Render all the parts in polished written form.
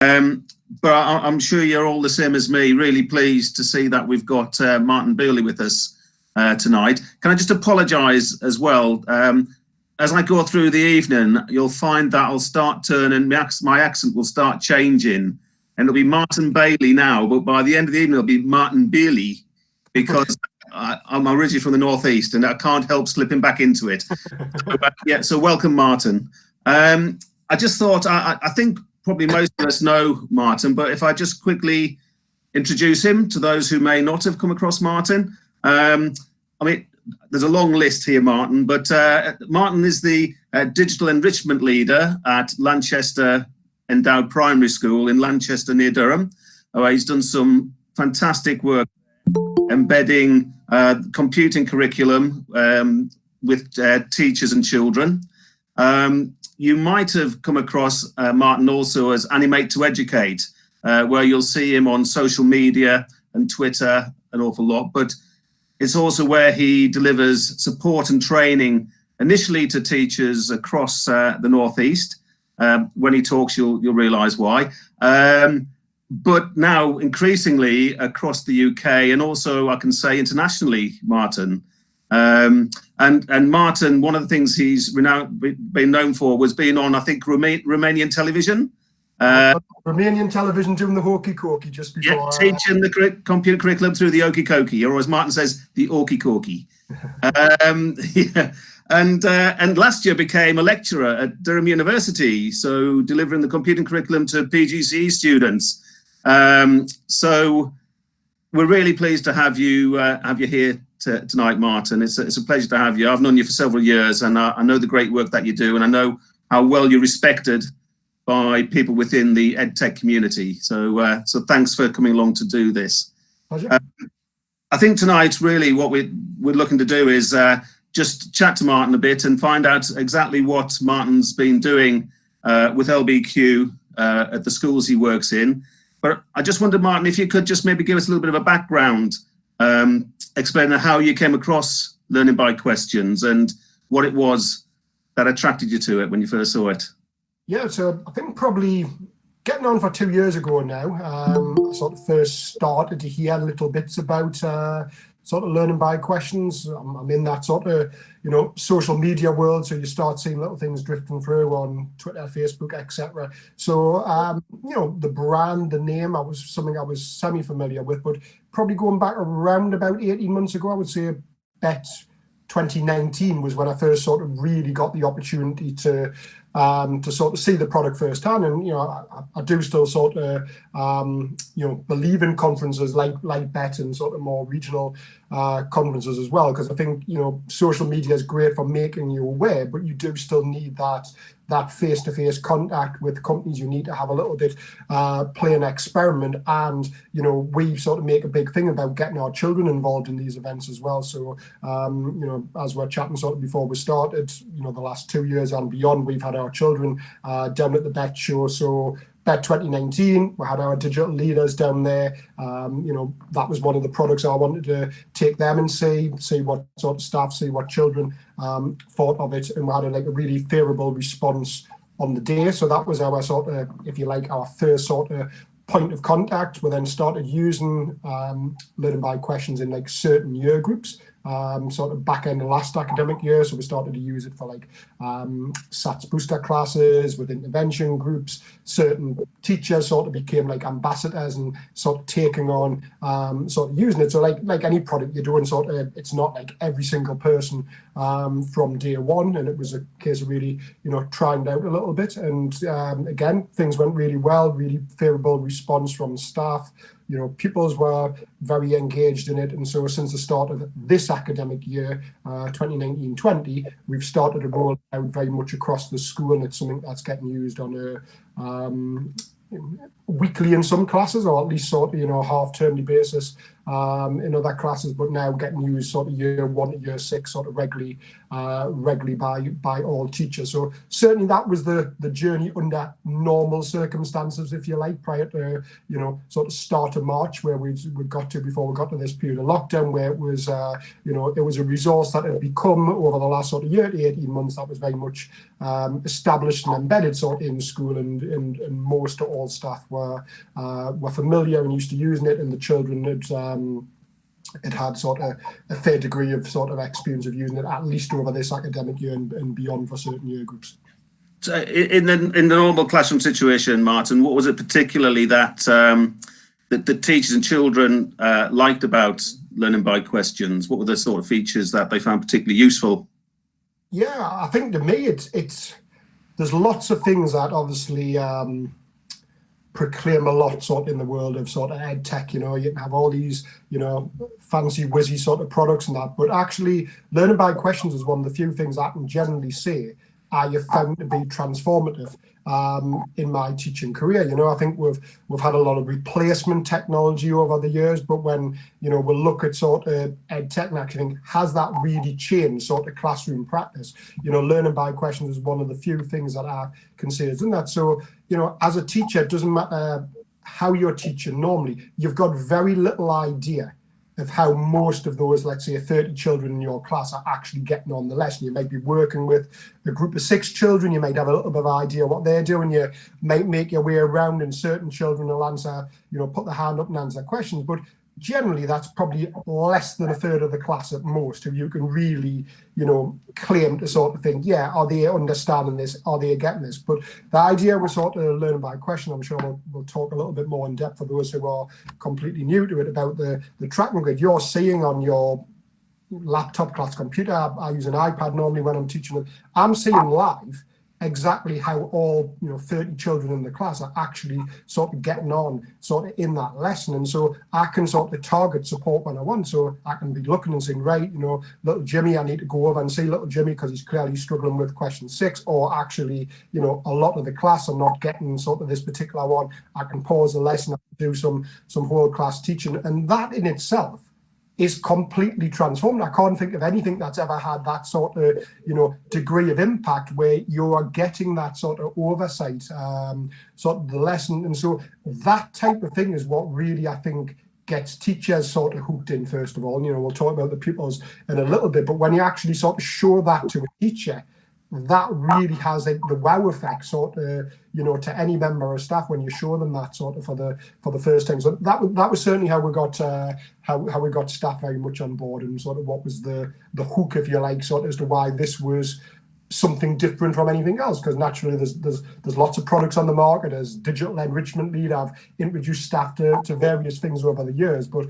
But I'm sure you're all the same as me, really pleased to see that we've got Martin Beerley with us tonight. Can I just apologise as well? As I go through the evening, you'll find that I'll start turning, my accent will start changing, and it'll be Martin Bailey now, but by the end of the evening, it'll be Martin Beerley, because I'm originally from the Northeast and I can't help slipping back into it. So welcome, Martin. I just thought, I think probably most of us know Martin, but if I just quickly introduce him to those who may not have come across Martin. I mean, there's a long list here, Martin, but Martin is the digital enrichment leader at Lanchester Endowed Primary School in Lanchester near Durham. He's done some fantastic work embedding computing curriculum with teachers and children. You might have come across Martin also as Animate to Educate, where you'll see him on social media and Twitter an awful lot, but it's also where he delivers support and training initially to teachers across the Northeast. When he talks, you'll realise why. But now increasingly across the UK and also I can say internationally, Martin. And Martin, one of the things he's been known for was being on, I think, Romanian television. Romanian television doing the hokey cokey just before. Yeah, teaching the computer curriculum through the okey cokey, or as Martin says, the okey cokey. Yeah. And last year became a lecturer at Durham University, so delivering the computing curriculum to PGCE students. So we're really pleased to have you here tonight, Martin. It's a pleasure to have you. I've known you for several years, and I know the great work that you do, and I know how well you're respected by people within the EdTech community. So thanks for coming along to do this. Pleasure. I think tonight, really, what we're looking to do is just chat to Martin a bit and find out exactly what Martin's been doing with LbQ at the schools he works in. But I just wondered, Martin, if you could just maybe give us a little bit of a background, explaining how you came across learning by questions and what it was that attracted you to it when you first saw it. Yeah, so I think probably getting on for 2 years ago now, I sort of first started to hear little bits about sort of learning by questions. I'm in that sort of, social media world, so you start seeing little things drifting through on Twitter, Facebook, etc. So, the brand, the name, something I was semi-familiar with, but probably going back around about 18 months ago, I would say bet 2019 was when I first sort of really got the opportunity to sort of see the product firsthand. And I do still sort of believe in conferences like BET and sort of more regional conferences as well, because I think social media is great for making you aware, but you do still need that face-to-face contact with companies. You need to have a little bit play and experiment, and we sort of make a big thing about getting our children involved in these events as well. So as we're chatting sort of before we started, the last 2 years and beyond, we've had our children down at the BET show. So BET 2019, we had our digital leaders down there. That was one of the products I wanted to take them and see what sort of staff, see what children thought of it, and we had a really favourable response on the day. So that was our sort of, if you like, our first sort of point of contact. We then started using learning by questions in certain year groups, sort of back end of last academic year. So we started to use it for SATS booster classes with intervention groups. Certain teachers sort of became ambassadors and sort of taking on sort of using it. So like any product you're doing, sort of, it's not like every single person from day one, and it was a case of really trying it out a little bit. And again, things went really well, really favourable response from staff. Pupils were very engaged in it. And so since the start of this academic year, 2019-20, we've started to roll out very much across the school, and it's something that's getting used on a weekly in some classes, or at least sort of, half-termly basis in other classes, but now getting used sort of year 1 to year 6 sort of regularly regularly by all teachers. So certainly that was the journey under normal circumstances, if you like, prior to sort of start of March, where we got to before we got to this period of lockdown, where it was it was a resource that had become over the last sort of year to 18 months that was very much established and embedded sort of in school, and most all staff were familiar and used to using it, and the children it had sort of a fair degree of sort of experience of using it, at least over this academic year and beyond for certain year groups. So in the normal classroom situation, Martin, what was it particularly that the teachers and children liked about learning by questions? What were the sort of features that they found particularly useful? Yeah, I think to me it's there's lots of things that obviously proclaim a lot sort of in the world of sort of ed tech. You can have all these fancy whizzy sort of products and that, but actually learning by questions is one of the few things I can generally say I have found to be transformative in my teaching career. I think we've had a lot of replacement technology over the years, but when we'll look at sort of ed tech and actually think, has that really changed sort of classroom practice? Learning by questions is one of the few things that I can say is in that. So as a teacher, it doesn't matter how you're teaching normally, you've got very little idea of how most of those, let's say 30 children in your class, are actually getting on the lesson. You might be working with a group of 6 children, you might have a little bit of idea what they're doing, you might make your way around, and certain children will answer, put their hand up and answer questions, but generally that's probably less than a third of the class at most who you can really claim to sort of think, yeah, are they understanding this, are they getting this? But the idea was sort of learning by question. I'm sure we'll talk a little bit more in depth for those who are completely new to it about the tracking grid you're seeing on your laptop class computer. I use an iPad normally when I'm teaching it. I'm seeing live exactly how all 30 children in the class are actually sort of getting on sort of in that lesson, and so I can sort of target support when I want. So I can be looking and saying, right, little Jimmy, I need to go over and see little Jimmy because he's clearly struggling with question 6, or actually a lot of the class are not getting sort of this particular one. I can pause the lesson, I can do some whole class teaching, and that in itself is completely transformed. I can't think of anything that's ever had that sort of, degree of impact where you are getting that sort of oversight, sort of the lesson. And so that type of thing is what really, I think, gets teachers sort of hooked in, first of all. We'll talk about the pupils in a little bit, but when you actually sort of show that to a teacher, that really has the wow effect sort of, to any member of staff when you show them that sort of for the first time. So that was certainly how we got how we got staff very much on board, and sort of what was the hook, if you like, sort of as to why this was something different from anything else. Because naturally there's lots of products on the market. As digital enrichment lead, I've introduced staff to various things over the years, but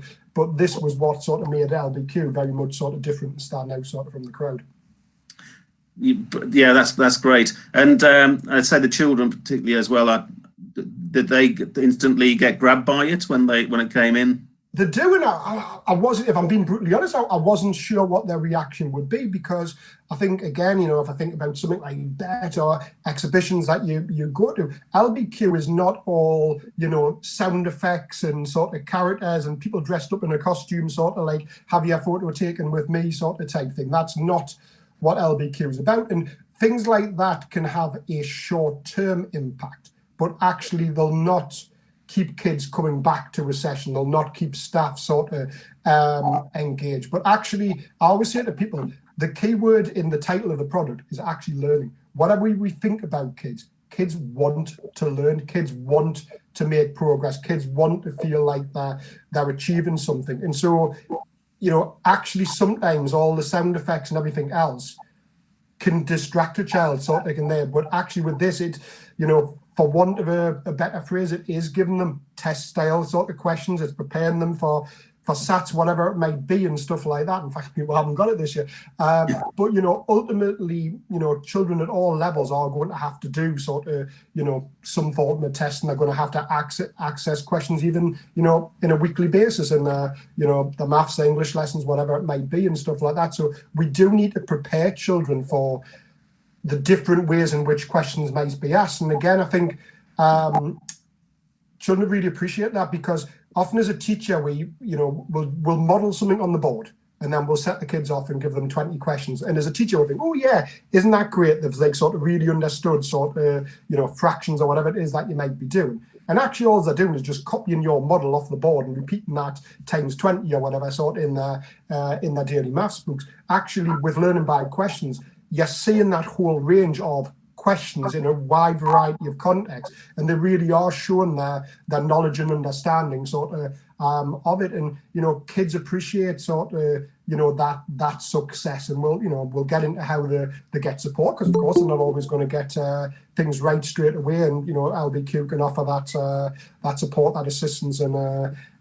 this was what sort of made LbQ very much sort of different and stand out sort of from the crowd. Yeah, that's great. And I'd say the children particularly as well, did they instantly get grabbed by it when it came in? They do, and I wasn't, if I'm being brutally honest, I wasn't sure what their reaction would be, because I think, again, if I think about something like BET or exhibitions that you go to, LbQ is not all, sound effects and sort of characters and people dressed up in a costume, sort of like, have your photo taken with me sort of type thing. That's not what LbQ is about. And things like that can have a short-term impact, but actually they'll not keep kids coming back to a session. They'll not keep staff sort of engaged. But actually, I always say to people, the key word in the title of the product is actually learning. Whatever we think about kids want to learn. Kids want to make progress. Kids want to feel like they're achieving something. And so, actually sometimes all the sound effects and everything else can distract a child sort of in there. But actually with this, it, for want of a better phrase, it is giving them test style sort of questions. It's preparing them for SATs, whatever it might be, and stuff like that. In fact, people haven't got it this year. But, ultimately, children at all levels are going to have to do sort of, some form of test, and they're going to have to access questions even, in a weekly basis, and, the maths, English lessons, whatever it might be, and stuff like that. So we do need to prepare children for the different ways in which questions might be asked. And again, I think children really appreciate that, because often as a teacher, we'll model something on the board, and then we'll set the kids off and give them 20 questions. And as a teacher, we'll think, oh yeah, isn't that great? They've like sort of really understood sort of, fractions or whatever it is that you might be doing. And actually all they're doing is just copying your model off the board and repeating that times 20 or whatever sort in their daily maths books. Actually, with learning by questions, you're seeing that whole range of questions in a wide variety of contexts, and they really are showing their knowledge and understanding sort of it. And kids appreciate sort of that success, and we'll get into how they get support, because of course they're not always going to get things right straight away, and LbQ can offer that support, that assistance in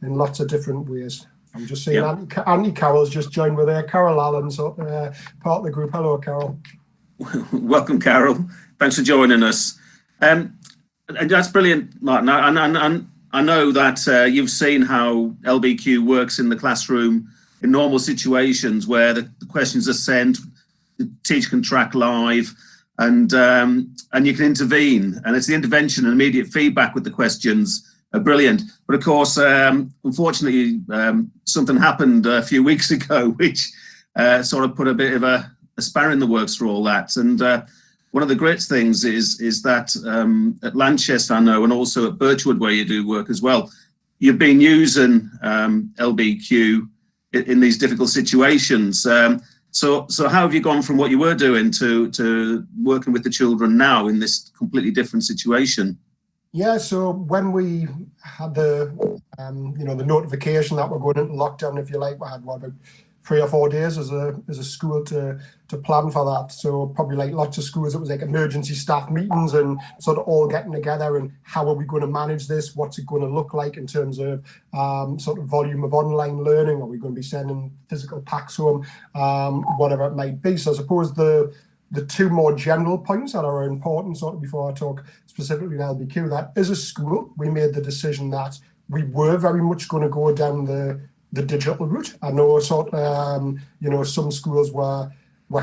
lots of different ways. I'm just seeing Auntie Carol's just joined with her. Carol Allen, part of the group. Hello, Carol. Welcome, Carol. Thanks for joining us. And that's brilliant, Martin. I know that you've seen how LbQ works in the classroom in normal situations where the questions are sent, the teacher can track live, and you can intervene. And it's the intervention and immediate feedback with the questions are brilliant. But of course, unfortunately, something happened a few weeks ago, which sort of put a bit of a spanner in the works for all that. And one of the great things is that at Lanchester, I know, and also at Birchwood, where you do work as well, you've been using LbQ in these difficult situations. So how have you gone from what you were doing to working with the children now in this completely different situation? Yeah, so when we had the notification that we're going into lockdown, if you like, we had about 3 or 4 days as a school to plan for that. So probably like lots of schools, it was like emergency staff meetings and sort of all getting together and how are we going to manage this? What's it going to look like in terms of sort of volume of online learning? Are we going to be sending physical packs home? Whatever it might be. So I suppose the two more general points that are important, sort of before I talk specifically in LbQ, that as a school, we made the decision that we were very much going to go down the digital route. I know sort of, some schools were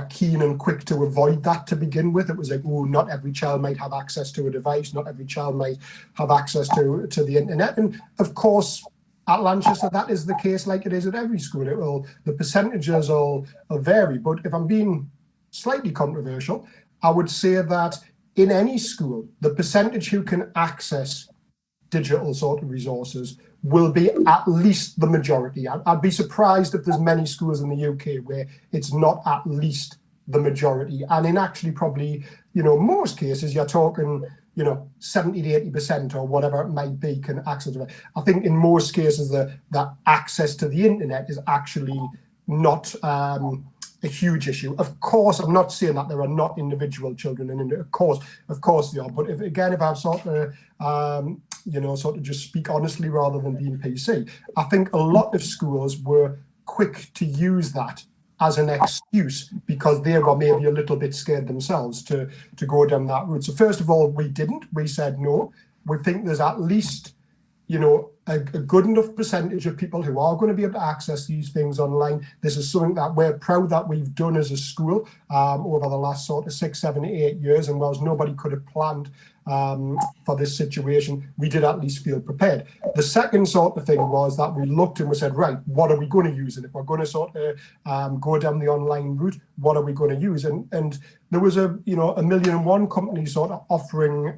keen and quick to avoid that to begin with. It was like, oh, not every child might have access to a device. Not every child might have access to the internet. And of course, at Lanchester, that is the case like it is at every school. The percentages will vary. But if I'm being slightly controversial, I would say that in any school, the percentage who can access digital sort of resources will be at least the majority. I'd be surprised if there's many schools in the UK where it's not at least the majority. And in actually probably, most cases, you're talking, 70 to 80% or whatever it might be can access it. I think in most cases, that access to the internet is actually not a huge issue. Of course, I'm not saying that there are not individual children, and of course they are. But if I sort of just speak honestly rather than being PC, I think a lot of schools were quick to use that as an excuse because they were maybe a little bit scared themselves to go down that route. So first of all, we didn't. We said no. We think there's at least a good enough percentage of people who are going to be able to access these things online. This is something that we're proud that we've done as a school over the last sort of 6, 7, 8 years. And whilst nobody could have planned for this situation, we did at least feel prepared. The second sort of thing was that we looked and we said, right, what are we going to use? And if we're going to sort of go down the online route, what are we going to use? And there was a 1,000,001 companies sort of offering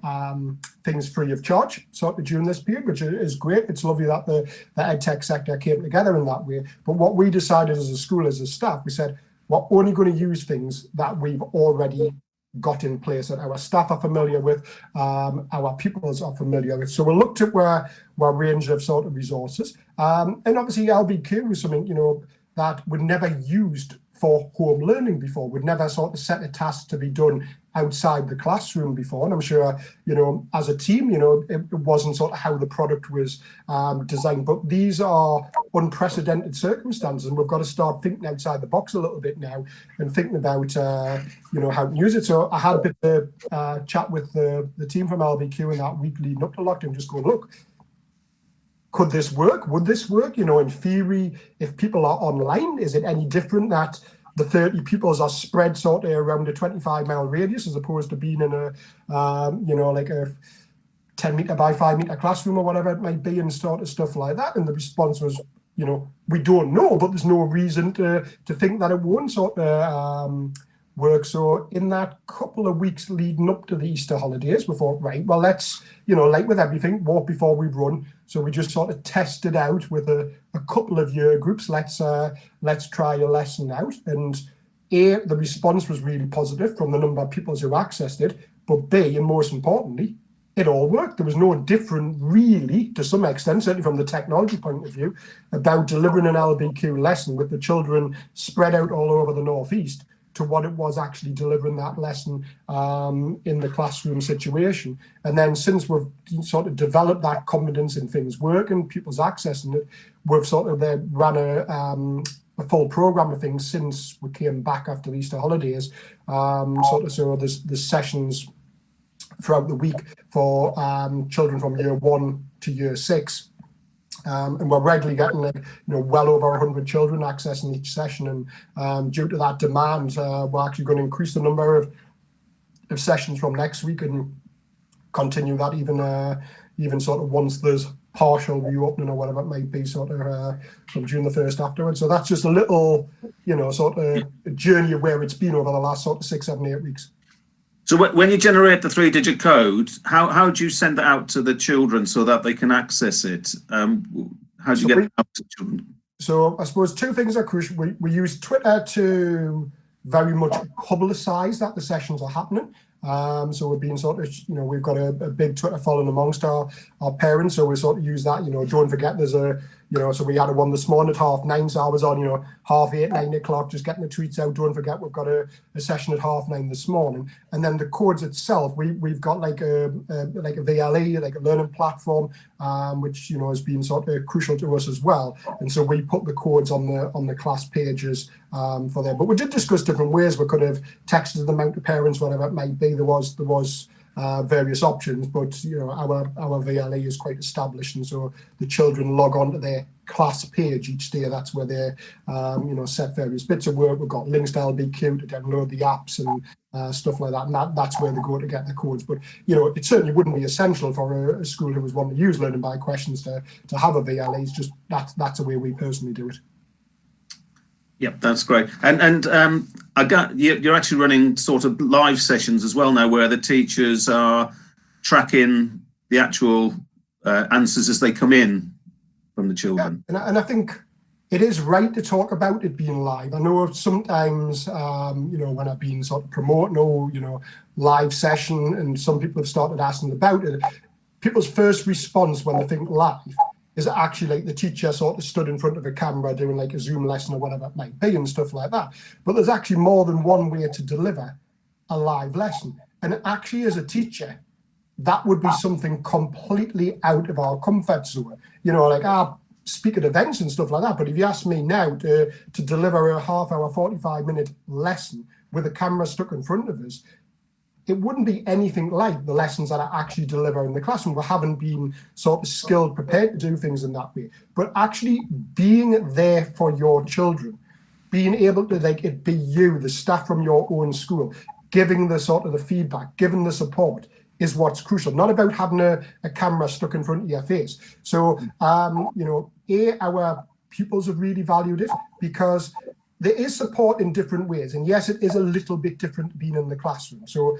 things free of charge sort of during this period, which is great. It's lovely that the edtech sector came together in that way. But what we decided as a school, as a staff, we said, we're only going to use things that we've already got in place, that our staff are familiar with, our pupils are familiar with. So we looked at our range of sort of resources. And obviously LbQ was something, that we'd never used for home learning before. We'd never sort of set a task to be done outside the classroom before. And I'm sure, as a team, it wasn't sort of how the product was designed. But these are unprecedented circumstances, and we've got to start thinking outside the box a little bit now and thinking about, how to use it. So I had a bit of chat with the team from LbQ in that week leading up to lockdown, just going, look, could this work? Would this work? In theory, if people are online, is it any different that the 30 pupils are spread sort of around a 25-mile radius as opposed to being in a, like a 10-meter by 5-meter classroom or whatever it might be, and sort of stuff like that? And the response was, we don't know, but there's no reason to think that it won't sort of work. So in that couple of weeks leading up to the Easter holidays, we thought, right, well, let's, like with everything, walk before we run. So we just sort of tested out with a couple of year groups. Let's try a lesson out. And A, the response was really positive from the number of people who accessed it. But B, and most importantly, it all worked. There was no different, really, to some extent, certainly from the technology point of view, about delivering an LbQ lesson with the children spread out all over the Northeast to what it was actually delivering that lesson in the classroom situation. And then since we've sort of developed that confidence in things working, people's accessing it, we've sort of then ran a full program of things since we came back after the Easter holidays. So there's sessions throughout the week for children from year 1 to year 6. And we're regularly getting well over 100 children accessing each session. And due to that demand, we're actually going to increase the number of sessions from next week and continue that even sort of once there's partial reopening or whatever it might be, sort of from June the 1st afterwards. So that's just a little, sort of a journey of where it's been over the last sort of 6, 7, 8 weeks. So when you generate the 3-digit code, how do you send that out to the children so that they can access it? How do you get it out to children? So I suppose 2 things are crucial. We use Twitter to very much publicise that the sessions are happening. So we've been sort of, we've got a big Twitter following amongst our parents. So we sort of use that, don't forget there's so we had one this morning at 9:30. So I was on, 8:30, 9 o'clock, just getting the tweets out. Don't forget, we've got a session at 9:30 this morning. And then the codes itself, we've got like a VLE, like a learning platform, which, has been sort of crucial to us as well. And so we put the codes on the class pages for them. But we did discuss different ways. We could have texted them out to parents, whatever it might be. There was various options, but our VLE is quite established, and so the children log on to their class page each day. That's where they set various bits of work. We've got links to LbQ to download the apps and stuff like that, and that's where they go to get the codes. But it certainly wouldn't be essential for a school who was wanting to use learning by questions to have a VLE. It's just that's the way we personally do it. Yep, that's great. And you're actually running sort of live sessions as well now, where the teachers are tracking the actual answers as they come in from the children. Yeah, and I think it is right to talk about it being live. I know sometimes, when I've been sort of promoting, live session, and some people have started asking about it, people's first response when they think live is actually like the teacher sort of stood in front of a camera doing like a Zoom lesson or whatever it might be and stuff like that. But there's actually more than one way to deliver a live lesson. And actually, as a teacher, that would be something completely out of our comfort zone. Like I speak at events and stuff like that. But if you ask me now to deliver a half-hour, 45-minute lesson with a camera stuck in front of us, it wouldn't be anything like the lessons that I actually deliver in the classroom. We haven't been sort of skilled, prepared to do things in that way. But actually being there for your children, being able to it be you, the staff from your own school, giving the sort of the feedback, giving the support is what's crucial. Not about having a camera stuck in front of your face. So, our pupils have really valued it because there is support in different ways. And yes, it is a little bit different being in the classroom. So,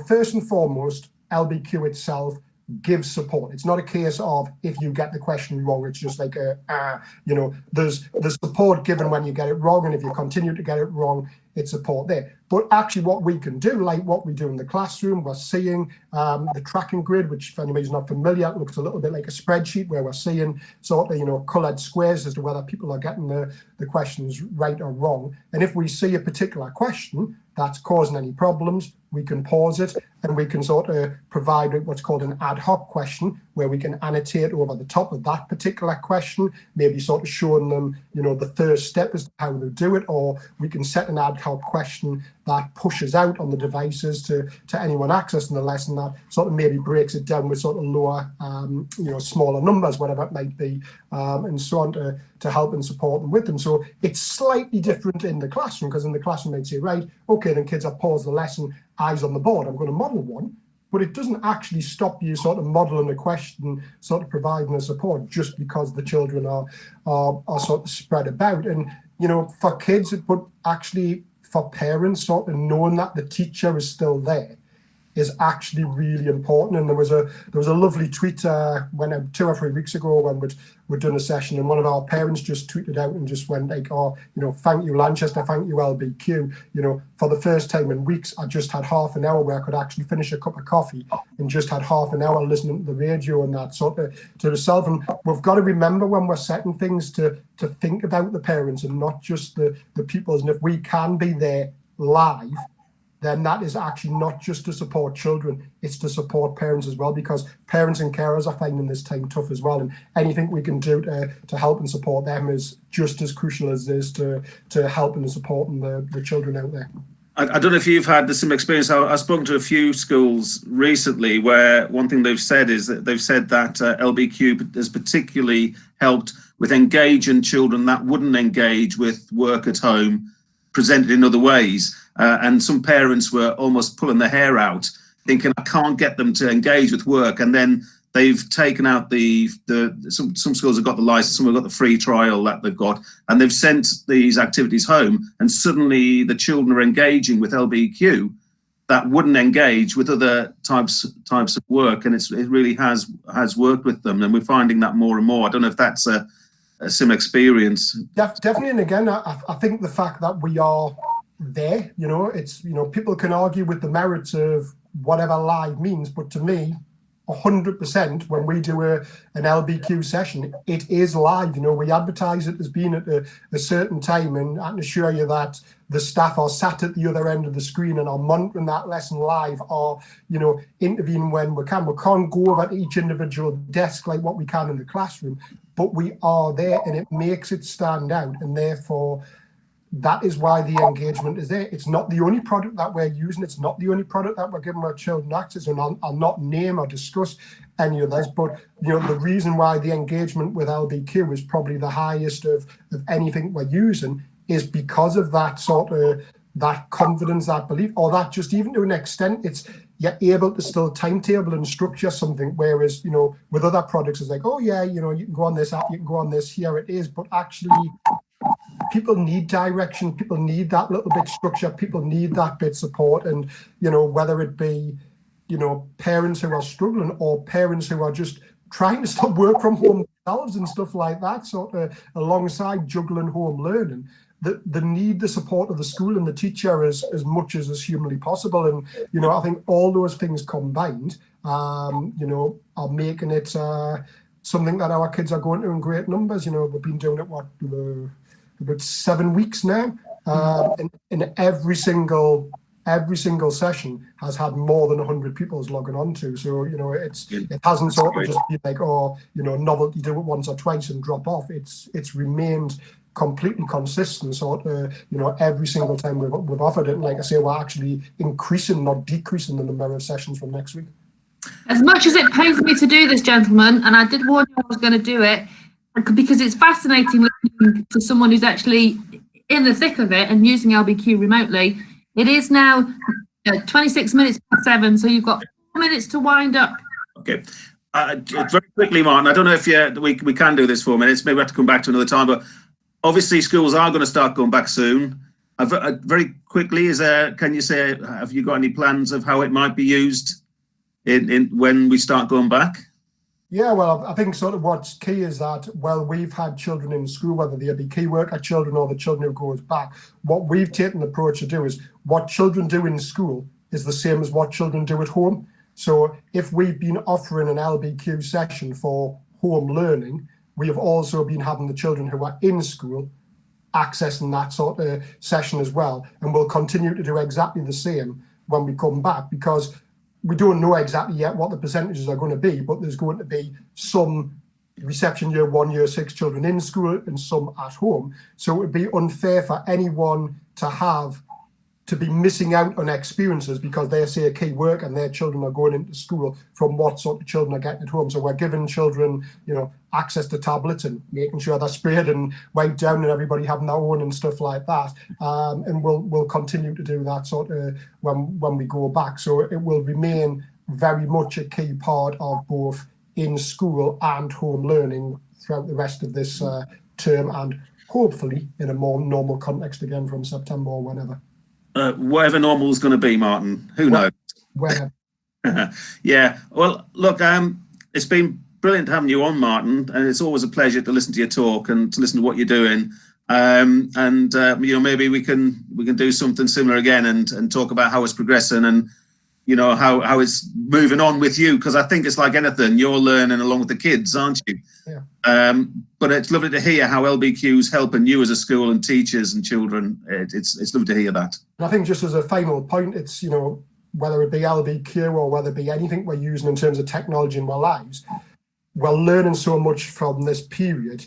first and foremost, LbQ itself gives support. It's not a case of if you get the question wrong, it's just like there's support given when you get it wrong. And if you continue to get it wrong, it's support there. But actually what we can do, like what we do in the classroom, we're seeing the tracking grid, which if anybody's not familiar, it looks a little bit like a spreadsheet where we're seeing sort of, coloured squares as to whether people are getting the questions right or wrong. And if we see a particular question that's causing any problems, we can pause it and we can sort of provide what's called an ad hoc question where we can annotate over the top of that particular question, maybe sort of showing them, the first step as to how to do it, or we can set an ad hoc question that pushes out on the devices to anyone accessing the lesson that sort of maybe breaks it down with sort of lower, smaller numbers, whatever it might be, and so on to help and support them with them. So it's slightly different in the classroom because in the classroom they'd say, right, okay, then kids have paused the lesson, eyes on the board, I'm going to model one. but it doesn't actually stop you sort of modeling a question, sort of providing the support just because the children are sort of spread about. And, you know, for kids, but actually for parents, sort of knowing that the teacher is still there is actually really important. And there was a lovely tweet when 2 or 3 weeks ago when we'd done a session, and one of our parents just tweeted out and just went like, oh, you know, thank you Lanchester, thank you LbQ. You know, for the first time in weeks, I just had half an hour where I could actually finish a cup of coffee and just had half an hour listening to the radio and that sort of to yourself. And we've got to remember when we're setting things to think about the parents and not just the pupils. And if we can be there live, then that is actually not just to support children, it's to support parents as well, because parents and carers are finding this time tough as well. And anything we can do to help and support them is just as crucial as it is to helping and supporting the children out there. I don't know if you've had some experience. I've spoken to a few schools recently where one thing they've said is that LbQ has particularly helped with engaging children that wouldn't engage with work at home, presented in other ways. And some parents were almost pulling their hair out, thinking, I can't get them to engage with work. And then they've taken out some schools have got the license, some have got the free trial that they've got, and they've sent these activities home, and suddenly the children are engaging with LbQ that wouldn't engage with other types of work, and it really has worked with them, and we're finding that more and more. I don't know if that's a similar experience. Definitely, and again, I think the fact that we are there, you know, it's, you know, people can argue with the merits of whatever live means, but to me, 100% when we do an LbQ session, it is live. You know, we advertise it as being at a certain time, and I can assure you that the staff are sat at the other end of the screen and are monitoring that lesson live, or, you know, intervening when we can. We can't go over to each individual desk like what we can in the classroom, but we are there, and it makes it stand out, and therefore that is why the engagement is there. It's not the only product that we're using. It's not the only product that we're giving our children access, and I'll not name or discuss any others, but, you know, the reason why the engagement with LbQ is probably the highest of anything we're using is because of that sort of, that confidence, that belief, or that just even to an extent, it's, you're able to still timetable and structure something, whereas, you know, with other products, it's like, oh yeah, you know, you can go on this app, you can go on this, here it is, but actually, people need direction, people need that little bit structure, people need that bit support. And, you know, whether it be, you know, parents who are struggling or parents who are just trying to still work from home themselves and stuff like that, sort of alongside juggling home learning, the need the support of the school and the teacher as much as is humanly possible. And, you know, I think all those things combined, you know, are making it something that our kids are going to in great numbers. You know, we've been doing it, about 7 weeks now, and every single session has had more than 100 pupils logging on to. So, you know, it hasn't sort of just been like, oh, you know, novelty, do it once or twice and drop off. It's remained completely consistent, sort of, you know, every single time we've offered it. And like I say, we're actually increasing, not decreasing, the number of sessions from next week. As much as it pains me to do this, gentlemen, and I did warn you I was going to do it, because it's fascinating listening to someone who's actually in the thick of it and using LbQ remotely. It is now 26 minutes past 7, so you've got 4 minutes to wind up. Okay. Very quickly, Martin, I don't know if we can do this 4 minutes. Maybe we have to come back to another time, but obviously schools are going to start going back soon. Very quickly, can you say, have you got any plans of how it might be used in when we start going back? Yeah, well, I think sort of what's key is that, well, we've had children in school, whether they be key worker children or the children who goes back. What we've taken the approach to do is what children do in school is the same as what children do at home. So if we've been offering an LbQ session for home learning, we have also been having the children who are in school accessing that sort of session as well. And we'll continue to do exactly the same when we come back, because we don't know exactly yet what the percentages are going to be, but there's going to be some reception year 1, year 6 children in school and some at home. So it would be unfair for anyone to be missing out on experiences because they say a key work and their children are going into school from what sort of children are getting at home. So we're giving children, you know, access to tablets and making sure they're sprayed and wiped down and everybody having their own and stuff like that. And we'll continue to do that sort of when we go back. So it will remain very much a key part of both in school and home learning throughout the rest of this term, and hopefully in a more normal context again from September or whenever. Whatever normal is going to be, Martin. Who knows? Whenever. Yeah. Well, look, it's been brilliant having you on, Martin, and it's always a pleasure to listen to your talk and to listen to what you're doing. Maybe we can do something similar again and talk about how it's progressing and how it's moving on with you, because I think it's like anything, you're learning along with the kids, aren't you? Yeah. But it's lovely to hear how LbQ is helping you as a school and teachers and children. It's lovely to hear that. And I think just as a final point, it's whether it be LbQ or whether it be anything we're using in terms of technology in our lives, we're learning so much from this period,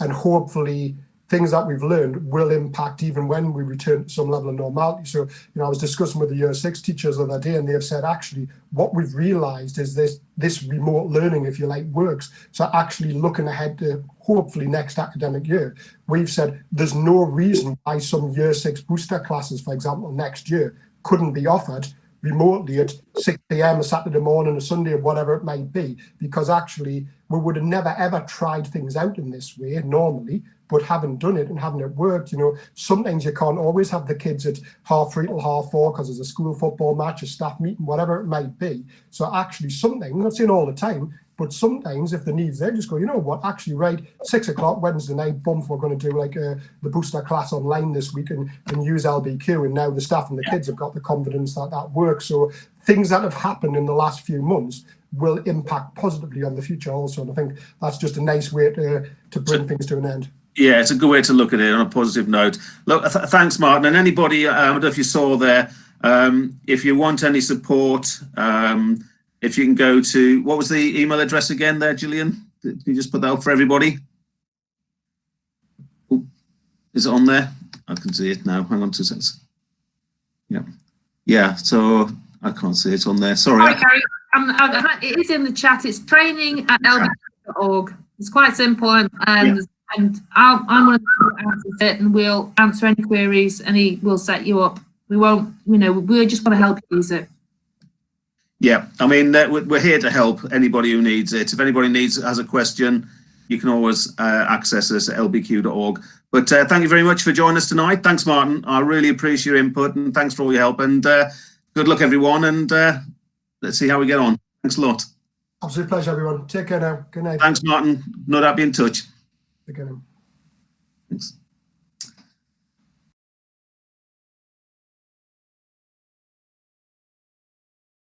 and hopefully things that we've learned will impact even when we return to some level of normality. So, I was discussing with the Year 6 teachers the other day, and they have said, actually, what we've realised is this remote learning, if you like, works. So actually looking ahead to hopefully next academic year, we've said there's no reason why some Year 6 booster classes, for example, next year couldn't be offered remotely at 6 p.m. a Saturday morning, a Sunday, or whatever it might be, because actually we would have never ever tried things out in this way normally, but having done it and having it worked, sometimes you can't always have the kids at 3:30 till 4:30 because there's a school football match, a staff meeting, whatever it might be. So actually sometimes, I'm not saying all the time, but sometimes if the need's there, just go, what, actually, right, 6 o'clock Wednesday night, bump, we're going to do like the booster class online this week and use LbQ. And now the staff and the kids have got the confidence that works. So things that have happened in the last few months will impact positively on the future also. And I think that's just a nice way to bring things to an end. Yeah, it's a good way to look at it on a positive note. Look, thanks, Martin. And anybody, I don't know if you saw there, if you want any support, if you can go to, what was the email address again there, Gillian? Can you just put that up for everybody? Ooh, is it on there? I can see it now. Hang on 2 seconds. Yeah, so I can't see it on there. Sorry. Gary. It is in the chat. It's training@lbq.org. It's quite simple, and I'm one of the people that answers it, and we'll answer any queries, and we'll set you up. We won't, we just want to help you use it. Yeah, I mean, we're here to help anybody who needs it. If anybody has a question, you can always access us at lbq.org. But thank you very much for joining us tonight. Thanks, Martin. I really appreciate your input, and thanks for all your help. And good luck, everyone. And let's see how we get on. Thanks a lot. Absolute pleasure, everyone. Take care now. Good night. Thanks, Martin. No doubt be in touch. Take care now. Thanks.